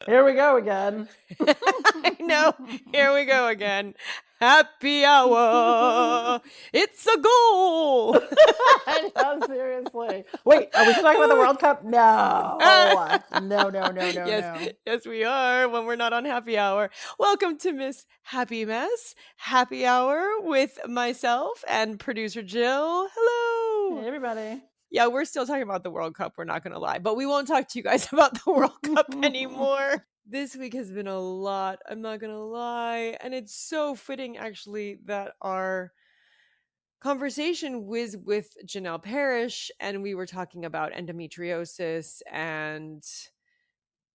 Here we go again. I know. Here we go again. Happy hour. It's a goal. I know, seriously. Wait, are we still talking about the World Cup? No. Yes, No. yes, we are when we're not on happy hour. Welcome to Miss Happy Mess Happy Hour with myself and producer Jill. Hey, Hello. everybody. Yeah, we're still talking about the World Cup. We're not going to lie, but we won't talk to you guys about the World Cup anymore. This week has been a lot. I'm not going to lie. And it's so fitting, actually, that our conversation was with Janel Parrish, and we were talking about endometriosis and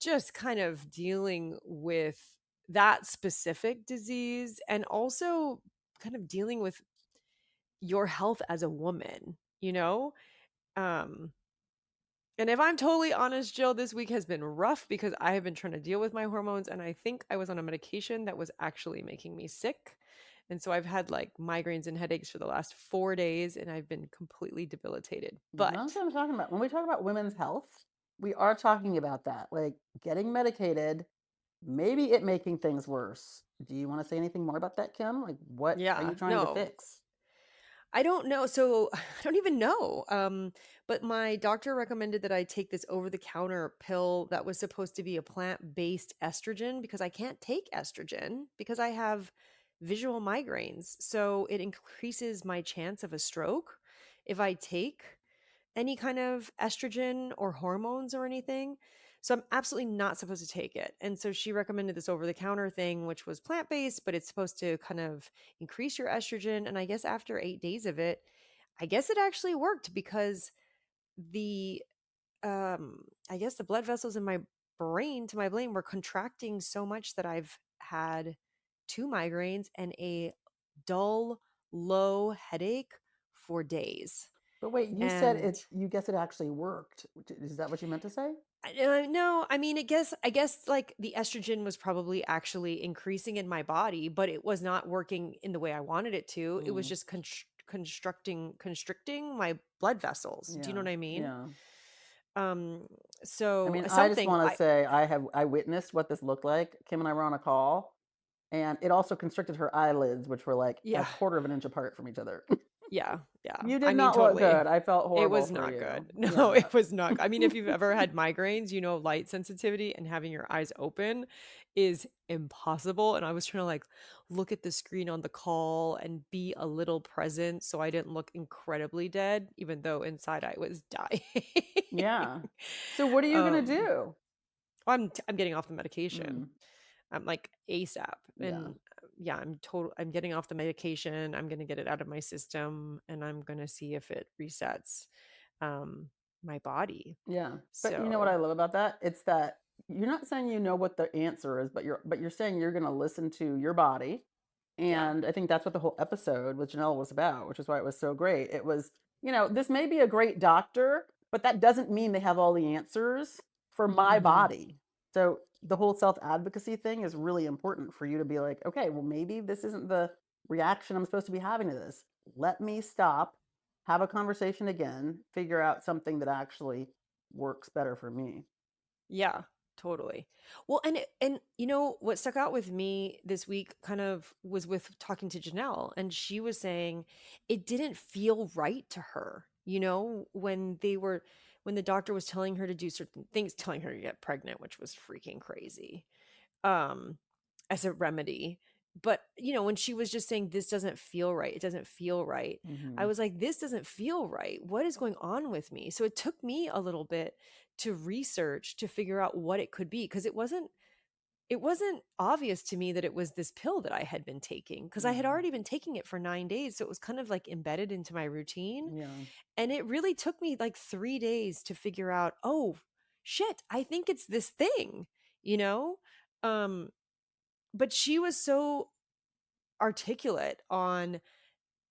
just kind of dealing with that specific disease and also kind of dealing with your health as a woman, you know? Um, And if I'm totally honest, Jill, this week has been rough because I have been trying to deal with my hormones. And I think I was on a medication that was actually making me sick. And so I've had like migraines and headaches for the last 4 days and I've been completely debilitated. That's But what I'm talking about. When we talk about women's health, we are talking about that. Like getting medicated, maybe it making things worse. Do you want to say anything more about that, Kim? Like, what are yeah, you trying to no, fix? I don't know. So I don't even know. But my doctor recommended that I take this over the counter pill that was supposed to be a plant based estrogen because I can't take estrogen because I have visual migraines. So it increases my chance of a stroke if I take any kind of estrogen or hormones or anything. So I'm absolutely not supposed to take it. And so she recommended this over the counter thing, which was plant based, but it's supposed to kind of increase your estrogen. And I guess after 8 days of it, I guess it actually worked because the, I guess the blood vessels in my brain to my brain were contracting so much that I've had 2 migraines and a dull, low headache for days. But wait, you said And you guess it actually worked. Is that what you meant to say? No, I mean, I guess like the estrogen was probably actually increasing in my body, but it was not working in the way I wanted it to. It was Mm, just constricting my blood vessels. Do you know yeah, what I mean? yeah. Um, I so mean, I just something want to I say I witnessed what this looked like. Kim and I were on a call, and it also constricted her eyelids, which were like a yeah, quarter of an inch apart from each other. yeah. You I did mean, not look totally. good. I felt It horrible was for not you. good. No, Yeah. it was not. I mean, if you've ever had migraines, you know light sensitivity and having your eyes open is impossible. And I was trying to like look at the screen on the call and be a little present so I didn't look incredibly dead, even though inside I was dying. Yeah. So what are you gonna um, do? I'm getting off the medication. Mm, I'm like ASAP. yeah. And yeah, I'm getting off the medication. I'm going to get it out of my system and I'm going to see if it resets um my body. Yeah. But you know what I So, love about that? It's that you're not saying you know what the answer is, but you're saying you're gonna listen to your body. yeah. And I think that's what the whole episode with Janelle was about, which is why it was so great. It was, this may be a great doctor, but that doesn't mean they have all the answers for my Mhm. body. So the whole self-advocacy thing is really important for you to be like, okay, well, maybe this isn't the reaction I'm supposed to be having to this. Let me stop, have a conversation again, figure out something that actually works better for me. Yeah, totally. Well, and you know what stuck out with me this week kind of was with talking to Janelle, and she was saying it didn't feel right to her, when the doctor was telling her to do certain things, telling her to get pregnant, which was freaking crazy. Um as a remedy. But, when she was just saying this doesn't feel right, it doesn't feel right. I Hmm. was like, this doesn't feel right. What is going on with me? So it took me a little bit to research to figure out what it could be because it wasn't obvious to me that it was this pill that I had been taking because I had Yeah. already been taking it for 9 days, so it was kind of like embedded into my routine, Yeah. and it really took me like 3 days to figure out, "Oh, shit, I think it's this thing," you know? Um but she was so articulate on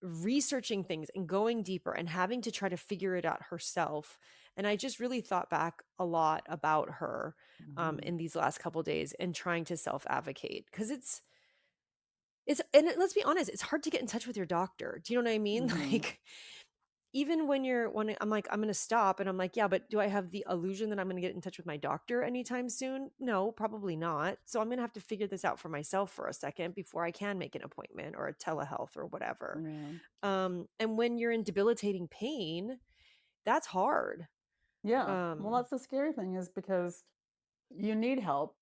researching things and going deeper and having to try to figure it out herself. And I just really thought back a lot about her Hmm. in these last couple days and trying to self advocate because let's be honest, it's hard to get in touch with your doctor. Do you know what I mean? Hmm. Like, even when I'm like, I'm going to stop, and I'm like, yeah, but do I have the illusion that I'm going to get in touch with my doctor anytime soon? No, probably not. So I'm going to have to figure this out for myself for a second before I can make an appointment or a telehealth or whatever. Yeah. And when you're in debilitating pain, that's hard. Yeah. Well, Um, that's the scary thing is because you need help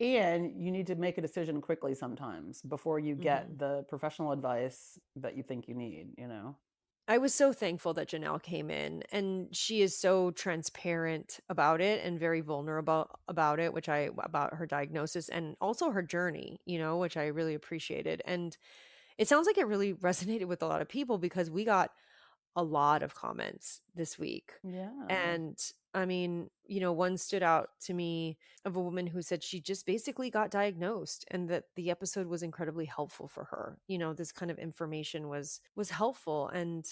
and you need to make a decision quickly sometimes before you mhm. get the professional advice that you think you need, you know? I was so thankful that Janelle came in, and she is so transparent about it and very vulnerable about it, about her diagnosis and also her journey, which I really appreciated. And it sounds like it really resonated with a lot of people because we got a lot of comments this week. Yeah. And I mean, one stood out to me of a woman who said she just basically got diagnosed and that the episode was incredibly helpful for her. This kind of information was helpful. And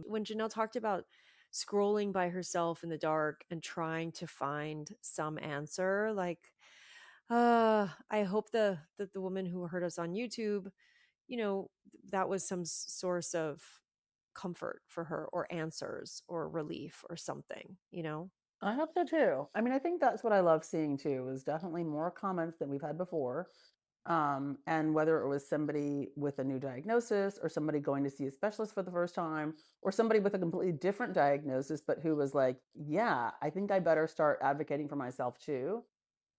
when Janelle talked about scrolling by herself in the dark and trying to find some answer, like I hope that the woman who heard us on YouTube, that was some source of comfort for her or answers or relief or something. I hope so too. I mean, I think that's what I love seeing too, is definitely more comments than we've had before. And whether it was somebody with a new diagnosis or somebody going to see a specialist for the first time or somebody with a completely different diagnosis, but who was like, yeah, I think I better start advocating for myself too.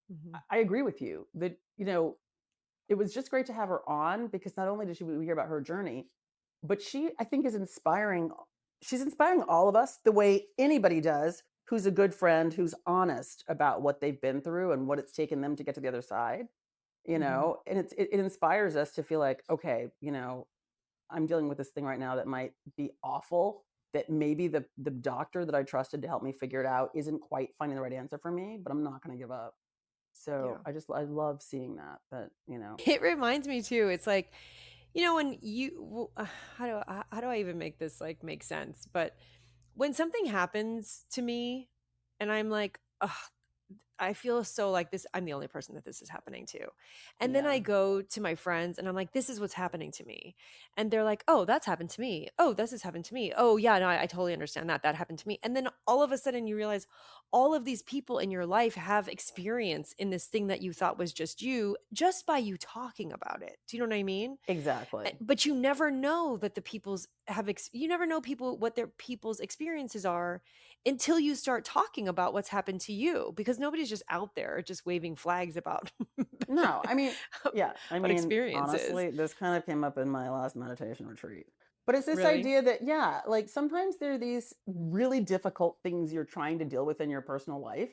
Mhm. I agree with you that, it was just great to have her on because not only did we hear about her journey, but she, I think, is inspiring. She's inspiring all of us the way anybody does who's a good friend, who's honest about what they've been through and what it's taken them to get to the other side, Mhm. and it inspires us to feel like, okay, I'm dealing with this thing right now that might be awful. That maybe the doctor that I trusted to help me figure it out isn't quite finding the right answer for me, but I'm not going to give up. So Yeah. I love seeing that. It reminds me too. It's like, when how do I even make this like make sense? But when something happens to me and I'm like, ugh, I feel so like this. I'm the only person that this is happening to. And then I Yeah, go to my friends and I'm like, this is what's happening to me. And they're like, oh, that's happened to me. Oh, this has happened to me. Oh, yeah, no, I totally understand that. That happened to me. And then all of a sudden you realize all of these people in your life have experience in this thing that you thought was just you, just by you talking about it. Do you know what I mean? exactly. But you never know that the people's you never know people what their people's experiences are until you start talking about what's happened to you, because nobody's just out there just waving flags about No, I mean, yeah, I about mean, experiences. honestly, this kind of came up in my last meditation retreat. But it's this Really? idea that, yeah, like sometimes there are these really difficult things you're trying to deal with in your personal life,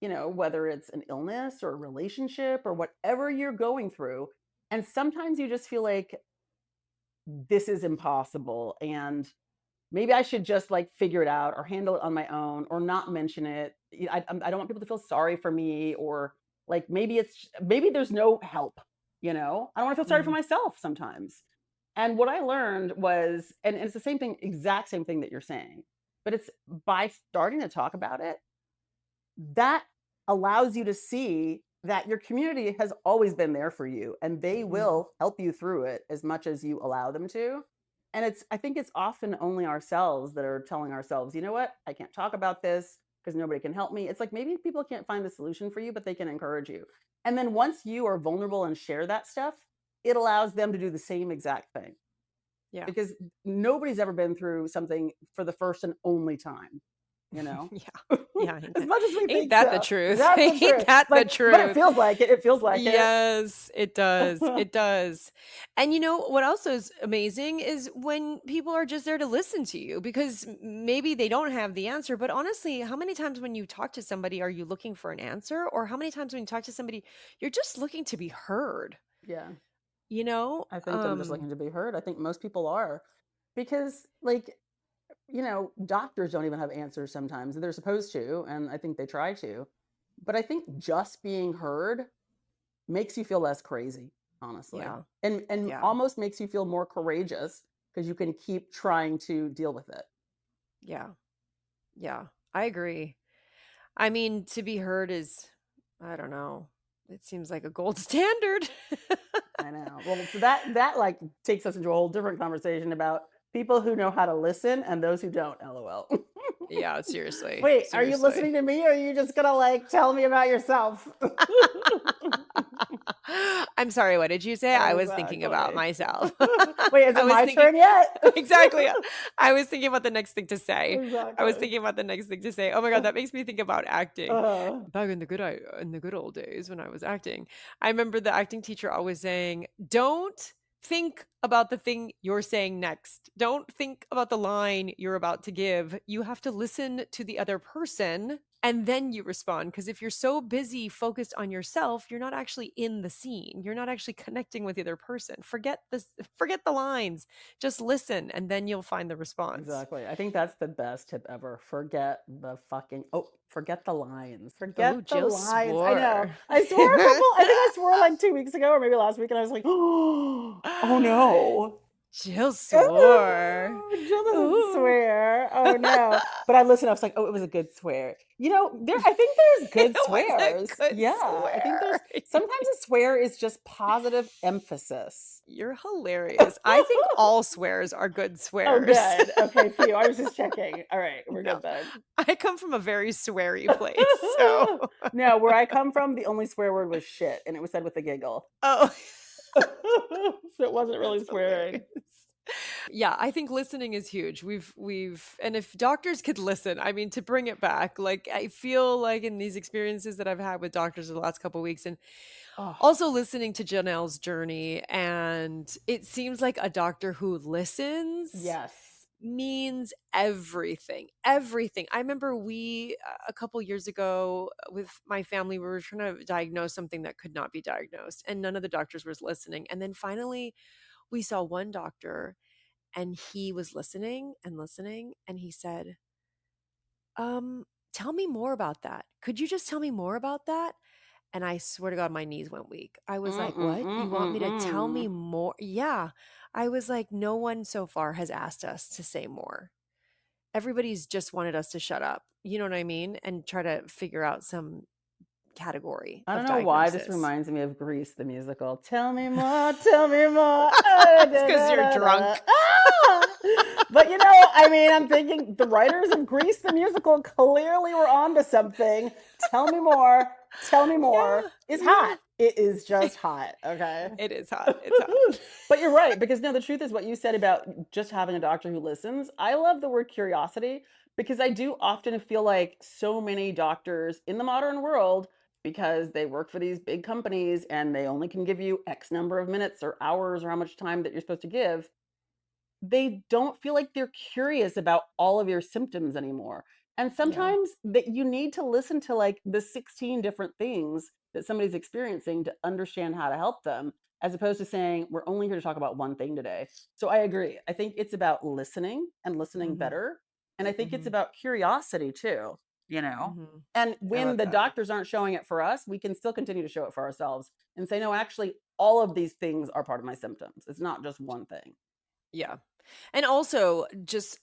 whether it's an illness or a relationship or whatever you're going through. And sometimes you just feel like this is impossible. And maybe I should just like figure it out or handle it on my own or not mention it. I don't want people to feel sorry for me or like maybe there's no help. I don't want to feel sorry for Mhm. myself sometimes. And what I learned was, and it's the same thing, exact same thing that you're saying, but it's by starting to talk about it that allows you to see that your community has always been there for you and they Mhm. will help you through it as much as you allow them to. And I think it's often only ourselves that are telling ourselves, you know what, I can't talk about this because nobody can help me. It's like maybe people can't find the solution for you, but they can encourage you. And then once you are vulnerable and share that stuff, it allows them to do the same exact thing Yeah. because nobody's ever been through something for the first and only time, you know? Yeah. Yeah, As much as we ain't think that the so. truth? That's the Ain't truth. that the But it truth? feels like it. It feels like it. Yes, it does. It does. And what else is amazing is when people are just there to listen to you, because maybe they don't have the answer, but honestly, how many times when you talk to somebody are you looking for an answer, or how many times when you talk to somebody you're just looking to be heard, Yeah. you know? I think I'm just looking to be heard. I think most people are because doctors don't even have answers sometimes. They're supposed to, and I think they try to. But I think just being heard makes you feel less crazy, honestly. Yeah. And Yeah. almost makes you feel more courageous because you can keep trying to deal with it. Yeah. Yeah. I agree. I mean, to be heard is, I don't know. It seems like a gold standard. I know. Well, so that like takes us into a whole different conversation about People who know how to listen and those who don't, LOL. Yeah, seriously, Wait, are you seriously. listening to me or are you just gonna like tell me about yourself? I'm sorry, what did you say? I was thinking about Exactly. myself. Wait, is I it was my thinking turn yet? exactly. I was thinking about the next thing to say. I was Exactly. thinking about the next thing to say. Oh my god, that makes me think about acting. Uh, Back in the good old days when I was acting, I remember the acting teacher always saying, "Don't think about the thing you're saying next. Don't think about the line you're about to give. You have to listen to the other person and then you respond. Because if you're so busy focused on yourself, you're not actually in the scene. You're not actually connecting with the other person. Forget this, forget the lines. Just listen and then you'll find the response." exactly. I think that's the best tip ever. Forget the lines. Oh, Forget the Jill lines. I know. swore. I swore I think I swore like 2 weeks ago or maybe last week, and I was like, oh no. Jill swore. Oh, Jill doesn't Ooh. swear. Oh no. But I listened, I was like, oh, it was a good swear. I think there's It good was a swears. good Yeah. I think there's swear. sometimes a swear is just positive emphasis. You're hilarious. I think all swears are good Oh, swears. good. Okay, phew. I was just checking. All right, we're No, good then. I come from a very sweary place, so No, where I come from, the only swear word was shit, and it was said with a giggle. oh, So it wasn't really that's swearing. hilarious. Yeah, I think listening is huge. We've and if doctors could listen, I mean, to bring it back, like I feel like in these experiences that I've had with doctors in the last couple weeks, and Oh, also listening to Janelle's journey, and it seems like a doctor who listens yes. means everything. Everything. I remember we a couple years ago with my family, we were trying to diagnose something that could not be diagnosed, and none of the doctors was listening. And then finally, we saw one doctor, and he was listening and listening, and he said, tell me more about that. Could you just tell me more about that?" And I swear to God, my knees went weak. I was Mm, like, mm, "What? mm, You want mm, me to tell me mm. more?" Yeah. I was like, "No one so far has asked us to say more. Everybody's just wanted us to shut up." You know what I mean? And try to figure out some category I don't of know why this diagnosis. reminds me of Grease, the musical. Tell me more, tell me more. Ah, It's da, because da, you're da, da. drunk. Ah! But I mean, I'm thinking the writers of Grease, the musical, clearly were onto something. Tell me more Yeah. is Yeah. hot. It is just hot. Okay. It is hot. It's hot. But you're right, because no, the truth is what you said about just having a doctor who listens. I love the word curiosity because I do often feel like so many doctors in the modern world, because they work for these big companies and they only can give you X number of minutes or hours or how much time that you're supposed to give, they don't feel like they're curious about all of your symptoms anymore. And Yeah. sometimes that you need to listen to like the 16 different things that somebody's experiencing to understand how to help them, as opposed to saying, we're only here to talk about one thing today. So I agree. I think it's about listening and listening Mhm. better. And I think it's Mhm. about curiosity too, you know? Mhm. And I when love the that. doctors aren't showing it for us, we can still continue to show it for ourselves and say, no, actually, all of these things are part of my symptoms. It's not just one thing. Yeah. And also just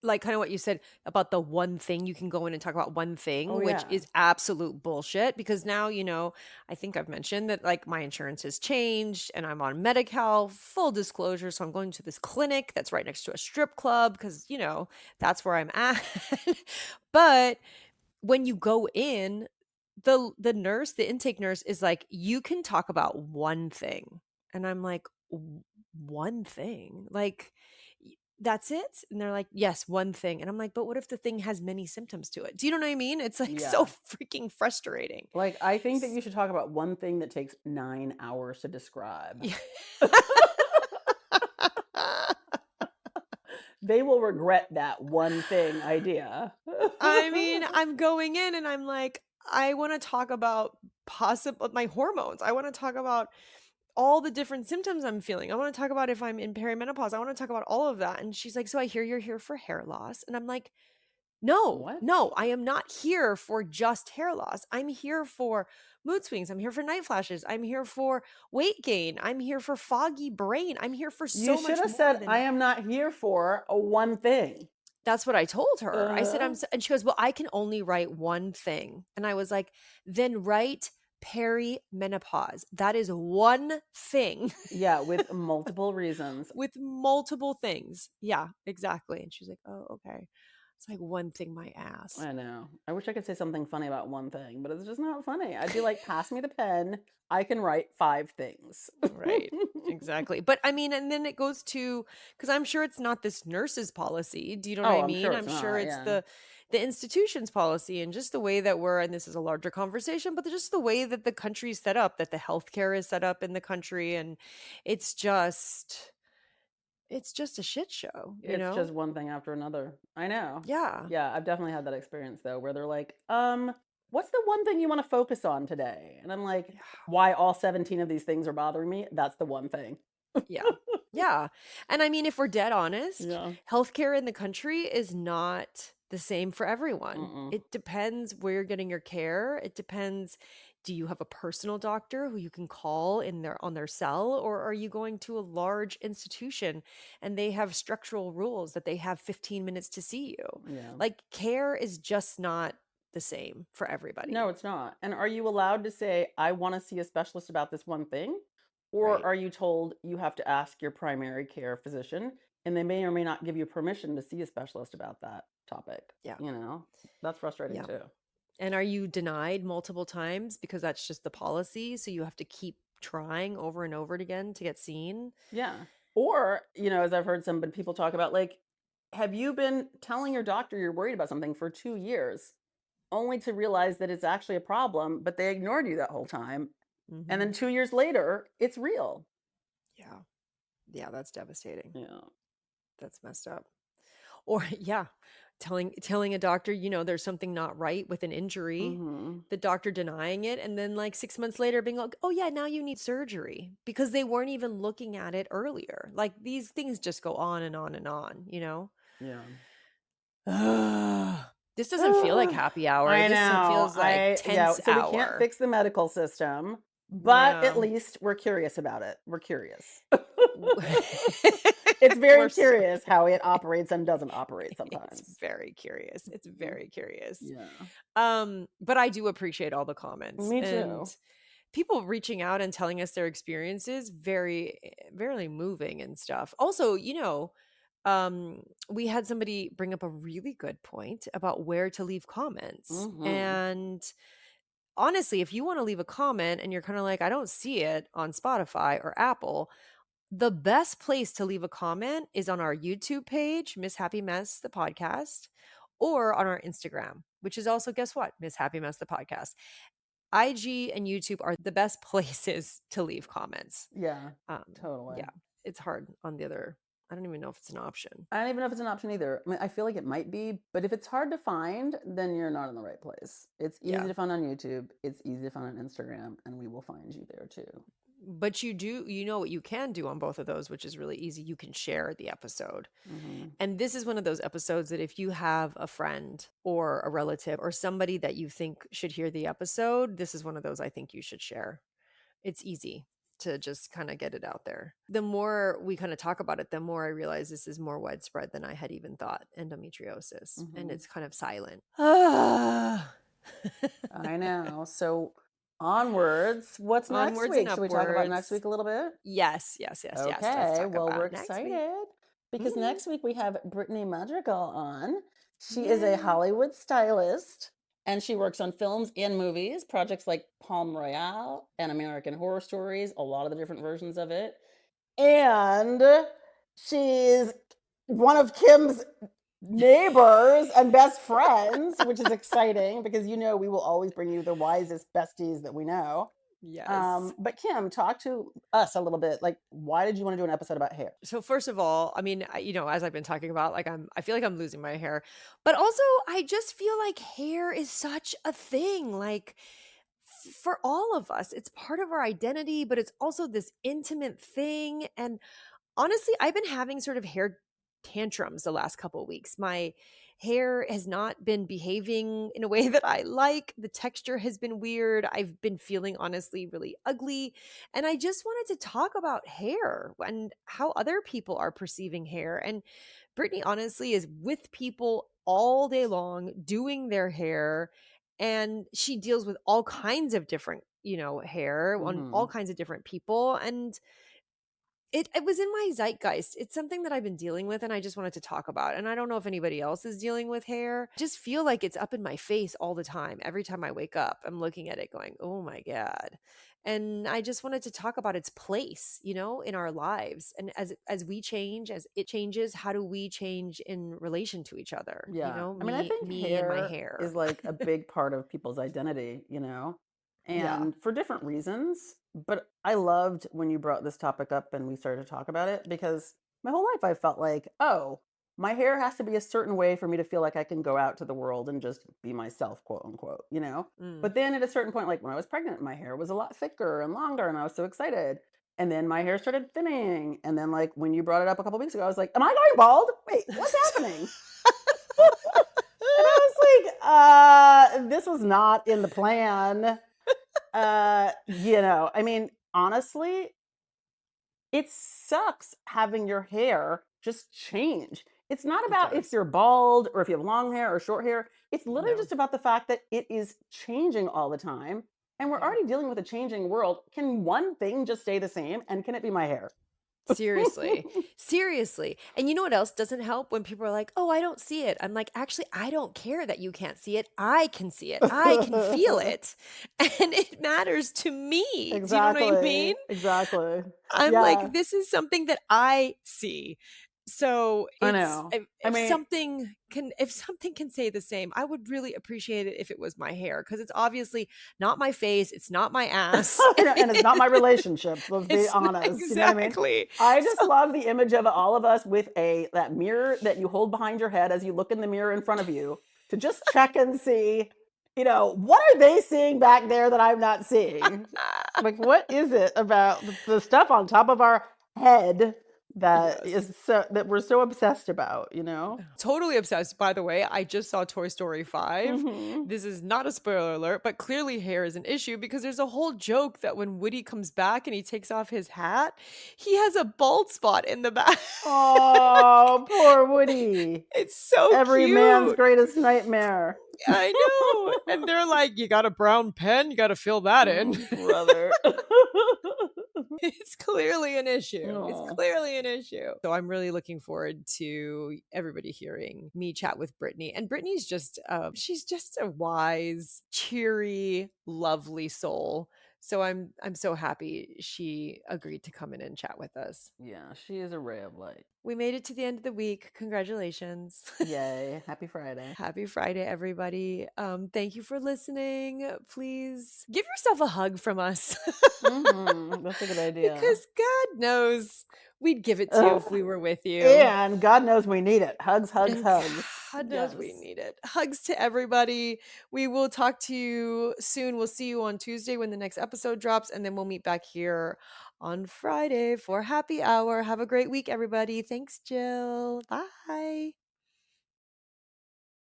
like kind of what you said about the one thing you can go in and talk about one Oh, thing, which yeah. is absolute bullshit because now, I think I've mentioned that like my insurance has changed and I'm on Medi-Cal, full disclosure. So I'm going to this clinic that's right next to a strip club because, that's where I'm at. But when you go in, the intake nurse is like, "You can talk about one thing." And I'm like, One thing? Like, that's it?" And they're like, "Yes, one thing." And I'm like, "But what if the thing has many symptoms to it?" Do you know what I mean? It's like so Yeah. freaking frustrating. Like, I think that S you should talk about one thing that takes 9 hours to describe. Yeah. They will regret that one thing idea. I mean, I'm going in and I'm like, I wanna talk about possible my hormones. I wanna talk about all the different symptoms I'm feeling. I wanna talk about if I'm in perimenopause. I wanna talk about all of that. And she's like, "So I hear you're here for hair loss." And I'm like, "No, What? no, I am not here for just hair loss. I'm here for mood swings. I'm here for night flashes. I'm here for weight gain. I'm here for foggy brain. I'm here for You so should much have more said, "I than." am not here for a one thing." That's what I told her. I said, Uh-huh. and she goes, "Well, I can only write one thing." And I was like, "Then write perimenopause. That is one thing Yeah, with multiple reasons. with multiple things. Yeah, exactly. And she's like, "Oh, okay." It's like one thing my ass. I know. I wish I could say something funny about one thing, but it's just not funny. I'd be like, pass me the pen. I can write 5 things. Right. Exactly. But I mean, and then it goes to, because I'm sure it's not this nurse's policy. Do you know what Oh, I I'm mean? sure I'm it's sure not. it's Yeah. the institution's policy and just the way that we're, and this is a larger conversation, but just the way that the country's set up, that the healthcare is set up in the country, and it's just it's just a shit show, you It's just know? one thing after another. I know. Yeah. Yeah, I've definitely had that experience though, where they're like, what's the one thing you want to focus on today? And I'm like, Yeah. why all 17 of these things are bothering me? That's the one thing. Yeah. Yeah. And I mean, if we're dead honest, Yeah. healthcare in the country is not the same for everyone. Mm-mm. It depends where you're getting your care. It depends, do you have a personal doctor who you can call in their on their cell, or are you going to a large institution and they have structural rules that they have 15 minutes to see you? Yeah. Like, care is just not the same for No, everybody, it's not. And are you allowed to say, I want to see a specialist about this one thing? Or right? are you told you have to ask your primary care physician and they may or may not give you permission to see a specialist about that topic? Yeah. You know, that's frustrating Yeah. too. And are you denied multiple times because that's just the policy? So you have to keep trying over and over again to get seen? Yeah. Or, as I've heard some people talk about, like, have you been telling your doctor you're worried about something for 2 years only to realize that it's actually a problem, but they ignored you that whole time? And Hmm. then 2 years later, it's real. Yeah. Yeah, that's devastating. Yeah. That's messed up. Or yeah, telling a doctor, there's something not right with an injury, Hmm. the doctor denying it, and then like 6 months later being like, "Oh yeah, now you need surgery," because they weren't even looking at it earlier. Like, these things just go on and on and on, you know? Yeah. Ugh. This doesn't feel like happy hour. I This know. feels like Yeah. tense So we can't hour. fix the medical system, but at Yeah. least we're curious about it. We're curious. W It's very We're so curious how it operates and doesn't operate it's sometimes. very curious. It's Mhm. very curious. Yeah. But I do appreciate all the comments Me and too. people reaching out and telling us their experiences. Very, very moving and stuff. Also, we had somebody bring up a really good point about where to leave comments. Hmm. And honestly, if you want to leave a comment and you're kind of like, I don't see it on Spotify or Apple, the best place to leave a comment is on our YouTube page, Miss Happy Mess, the podcast, or on our Instagram, which is also, guess what? Miss Happy Mess, the podcast. IG and YouTube are the best places to leave comments. Yeah, Yeah, totally. it's hard on the other. I don't even know if it's an option. I don't even know if it's an option either. I mean, I feel like it might be, but if it's hard to find, then you're not in the right place. It's easy Yeah. to find on YouTube, it's easy to find on Instagram, and we will find you there too. But you know what you can do on both of those, which is really easy. You can share the episode. Hmm. And this is one of those episodes that if you have a friend or a relative or somebody that you think should hear the episode, this is one of those I think you should share. It's easy to just kind of get it out there. The more we kind of talk about it, the more I realize this is more widespread than I had even thought, endometriosis. And Hmm. it's kind of silent. I know. So onwards, what's next Onwards and week? Should we talk about next upwards. week a little bit? Yes, yes, yes, yes. Let's Okay, talk well, we're about next week. excited because Mhm. next week we have Brittany Madrigal on. She is a Yay. Hollywood stylist and she works on films and movies, projects like Palm Royale and American Horror Stories, a lot of the different versions of it. And she's one of Kim's neighbors and best friends, which is exciting because we will always bring you the wisest besties that we know. Yes. But Kim, talk to us a little bit. Like, why did you want to do an episode about hair? So first of all, I mean, as I've been talking about, like I feel like I'm losing my hair, but also I just feel like hair is such a thing. Like, for all of us, it's part of our identity, but it's also this intimate thing. And honestly, I've been having sort of hair tantrums the last couple of weeks. My hair has not been behaving in a way that I like. The texture has been weird. I've been feeling honestly really ugly. And I just wanted to talk about hair and how other people are perceiving hair. And Brittany honestly is with people all day long doing their hair. And she deals with all kinds of different hair on all Mhm. kinds of different people. And it was in my zeitgeist. It's something that I've been dealing with and I just wanted to talk about. And I don't know if anybody else is dealing with hair. I just feel like it's up in my face all the time. Every time I wake up, I'm looking at it going, "Oh my god." And I just wanted to talk about its place, in our lives. And as we change, as it changes, how do we change in relation to each other? Yeah. I mean, I Me think me and my hair is hair. like a big part of people's identity, Yeah. and for different reasons. But I loved when you brought this topic up and we started to talk about it because my whole life I felt like, oh, my hair has to be a certain way for me to feel like I can go out to the world and just be myself, quote unquote. Mm. But then at a certain point, like when I was pregnant, my hair was a lot thicker and longer and I was so excited. And then my hair started thinning. And then, like, when you brought it up a couple weeks ago, I was like, am I going bald? Wait, what's happening? And I was like, this was not in the plan. I mean, honestly, it sucks having your hair just change. It's not It about if does. you're bald or if you have long hair or short hair. It's literally No. just about the fact that it is changing all the time. And we're Yeah. already dealing with a changing world. Can one thing just stay the same? And can it be my hair? Seriously. Seriously. And you know what else doesn't help? When people are like, "Oh, I don't see it." I'm like, "Actually, I don't care that you can't see it. I can see it. I can feel it. And it matters to me." Do you know what I mean? Exactly. Exactly. I'm Yeah, like, "This is something that I see." So, I it's know. if I if mean, something can say the same, I would really appreciate it if it was my hair, because it's obviously not my face, it's not my ass. and it's not my relationships, let's be It's not honest. You know what I mean? exactly. I just So love the image of all of us with a that mirror that you hold behind your head as you look in the mirror in front of you to just check and see, what are they seeing back there that I'm not seeing? Like, what is it about the stuff on top of our head yes. that we're so obsessed about? Totally obsessed. By the way, I just saw Toy Story 5. Hmm. This is not a spoiler alert, but clearly hair is an issue because there's a whole joke that when Woody comes back and he takes off his hat, he has a bald spot in the back. Oh, poor Woody. It's so Every man's cute. greatest nightmare. I know. And they're like, "You got a brown pen? You got to fill that in." Brother. It's clearly an issue. It's Oh, clearly an issue. So I'm really looking forward to everybody hearing me chat with Brittany. And Brittany's she's just a wise, cheery, lovely soul. So I'm so happy she agreed to come in and chat with us. yeah, she is a ray of light. We made it to the end of the week. Congratulations. Yay. Happy Friday. Happy Friday, everybody. Thank you for listening. Please give yourself a hug from us. That's a good idea. Because God knows we'd give it to you Ugh. if we were with you. And God knows we need it. Hugs, hugs, And hugs. God knows we Yes. need it. Hugs to everybody. We will talk to you soon. We'll see you on Tuesday when the next episode drops, and then we'll meet back here on Friday for happy hour. Have a great week, everybody. Thanks, Jill. Bye.